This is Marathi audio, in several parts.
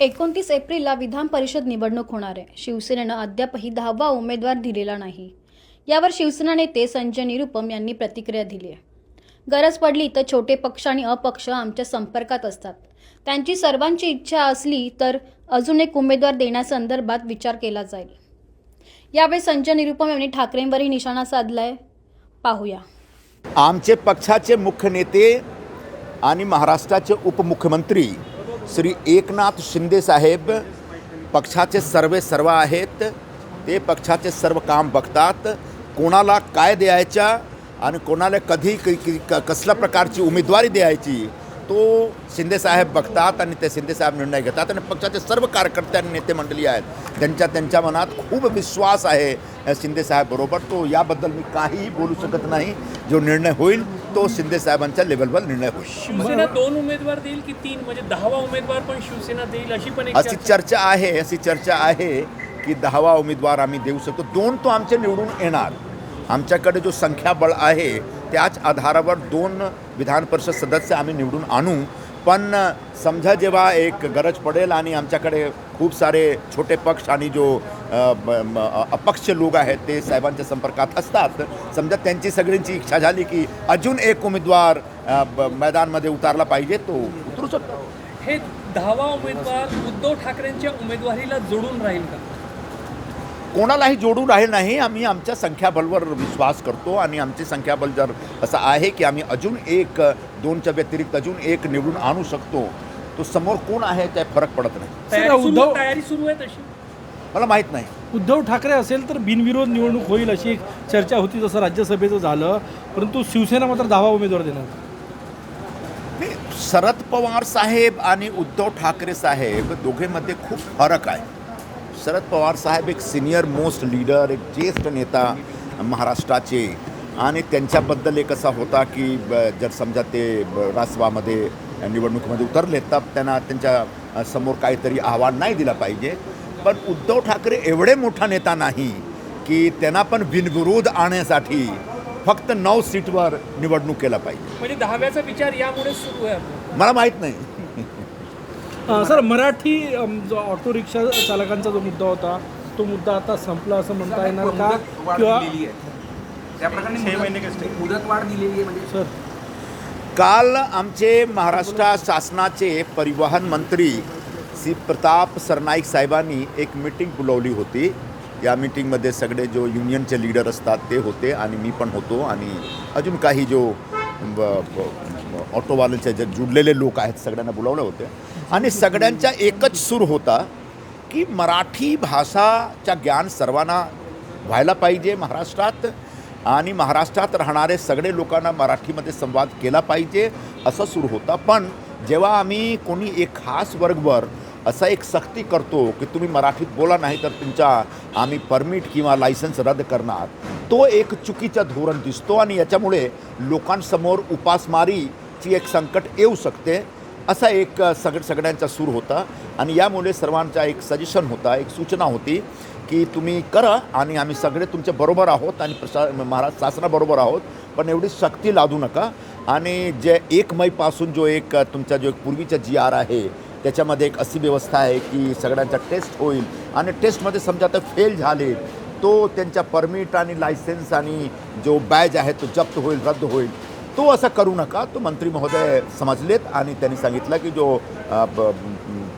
29 एप्रिलला विधान परिषद निवडणूक होणार आहे। शिवसेनेनं अद्यापही 10वा उमेदवार दिलेला नाही। यावर शिवसेना नेते संजय निरुपम यांनी प्रतिक्रिया दिली आहे। गरज पडली तर छोटे पक्ष आणि अपक्ष आमच्या संपर्कात असतात। त्यांची सर्वांची इच्छा असली तर अजून एक उमेदवार देण्यासंदर्भात विचार केला जाईल। यावेळी संजय निरुपम यांनी ठाकरेंवरही निशाणा साधलाय। पाहूया। आमचे पक्षाचे मुख्य नेते आणि महाराष्ट्राचे उपमुख्यमंत्री श्री एकनाथ शिंदे साहेब पक्षाचे सर्व आहेत। ते पक्षाचे सर्व काम बघतात। कोणाला काय द्यायचा आणि कोणाला कधी कसल्या प्रकारची उमेदवारी द्यायची तो शिंदे साहेब बघतात आणि ते शिंदे साहेब निर्णय घेतात। आणि पक्षाचे सर्व कार्यकर्ते आणि नेते मंडळी आहेत त्यांच्या मनात खूप विश्वास आहे शिंदे साहेब बरोबर। तो याबद्दल मी काहीही बोलू शकत नाही। जो निर्णय होईल तो शिंदे साहेबांच्या लेवलवर निर्णय होईल। शिवसेना 2 उमेदवार देईल की 3 म्हणजे 10वा उमेदवार पण शिवसेना देईल अशी पण एक अशी चर्चा आहे की 10वा उमेदवार आम्ही देऊ शकतो। 2 तो आमचे निवडून येणार। आमच्याकडे जो संख्याबळ आहे त्याच आधारावर 2 विधान परिषद सदस्य आम्ही निवडून आणू। पण समजा जेव्हा एक गरज पडेल आणि आमच्याकडे खूप सारे छोटे पक्ष आणि जो अपक्ष लोक आहेत ते साहेबांच्या संपर्कात असतात, समजा त्यांची सगळ्यांची इच्छा झाली की अजून एक उमेदवार मैदानामध्ये उतारला पाहिजे तो उतरू शकतो। हे 10वा उमेदवार उद्धव ठाकरेंच्या उमेदवारीला जोडून राहील का? कोणालाही जोडून राहील नाही। आम्ही आमच्या संख्याबळावर विश्वास करतो आणि आमची संख्याबळ जर असं आहे की आम्ही अजून 2च्या व्यतिरिक्त अजून एक निवडून आणू शकतो, तो समोर कोण आहे त्या फरक पडत नाही। तयारी सुरू आहे तशी मला माहीत नाही। उद्धव ठाकरे असेल तर बिनविरोध निवडणूक होईल अशी एक चर्चा होती, जसं राज्यसभेचं झालं, परंतु शिवसेना मात्र 10वा उमेदवार देणार। शरद पवार साहेब आणि उद्धव ठाकरे साहेब दोघेमध्ये खूप फरक आहे। शरद पवार साहेब एक सिनियर मोस्ट लीडर, एक ज्येष्ठ नेता महाराष्ट्राचे, आणि त्यांच्याबद्दल एक असा होता की जर समजा ते राजसभामध्ये निवडणुकीमध्ये उतरले तर त्यांच्या समोर काहीतरी आव्हान नाही दिलं पाहिजे। पण उद्धव ठाकरे एवढे मोठा नेता नाही की त्यांना पण बिनविरोध आणण्यासाठी फक्त 9 सीटवर निवडणूक केला पाहिजे। म्हणजे 10व्याचा विचार यामुळे सुरू आहे। मला माहीत नाही। सर, मराठी जो ऑटो रिक्षा चालकांचा जो मुद्दा होता तो मुद्दा आता संपला असं म्हणता येणार का? किंवा त्या प्रकरणी 6 महिने मुदतवाढ दिलेली आहे म्हणजे सर, काल आमचे महाराष्ट्र शासनाचे परिवहन मंत्री श्री प्रताप सरनाईक साहेबांनी एक मीटिंग बोलावली होती। या मीटिंगमध्ये सगळे जो युनियनचे लीडर असतात ते होते आणि मी पण होतो आणि अजून काही जो ऑटोवाल्यांचे जे जुडलेले लोक आहेत सगळ्यांना बोलावले होते। आणि सगळ्यांचा एकच सूर होता की मराठी भाषाचा ज्ञान सर्वांना व्हायला पाहिजे महाराष्ट्रात, आणि महाराष्ट्रात राहणारे सगळे लोकांना मराठीमध्ये संवाद केला पाहिजे असं सूर होता। पण जेव्हा आम्ही कोणी एक खास वर्गवर असा एक सक्ती करतो की तुम्ही मराठीत बोला नाही तर तुमचा आम्ही परमिट किंवा लायसन्स रद्द करणार, तो एक चुकीचा धोरण दिसतो आणि याच्यामुळे लोकांसमोर उपासमारीची एक संकट येऊ शकते असा एक सगळ्यांचा सूर होता। आणि यामुळे सर्वांचा एक सजेशन होता, एक सूचना होती की तुम्ही करा आणि आम्ही सगळे तुमच्या बरोबर आहोत आणि महाराष्ट्र शासनाबरोबर आहोत, पण एवढी सक्ती लादू नका। आणि जे 1 मेपासून जो एक तुमचा जो एक पूर्वीचा GR आहे त्याच्यामध्ये एक अशी व्यवस्था आहे की सगळ्यांचा टेस्ट होईल आणि टेस्टमध्ये समजा तर फेल झाले तो त्यांच्या परमिट आणि लायसन्स आणि जो बॅज आहे तो जप्त होईल, रद्द होईल। तो असं करू नका। तो मंत्री महोदय समजलेत आणि त्यांनी सांगितलं की जो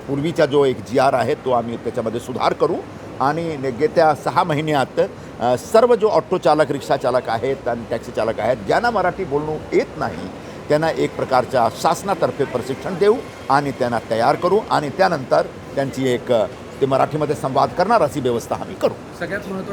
पूर्वीचा जो एक GR आहे तो आम्ही त्याच्यामध्ये सुधार करू आणि येत्या 6 महिन्यात सर्व जो ऑटो चालक, रिक्षा चालक आहेत आणि टॅक्सी चालक आहेत ज्यांना मराठी बोलणं येत नाही त्यांना एक प्रकारच्या शासनातर्फे प्रशिक्षण देऊ आणि त्यांना तयार करू आणि त्यानंतर त्यांची एक ते मराठीमध्ये संवाद करणार अशी व्यवस्था आम्ही करू। सगळ्यात महत्त्वाचं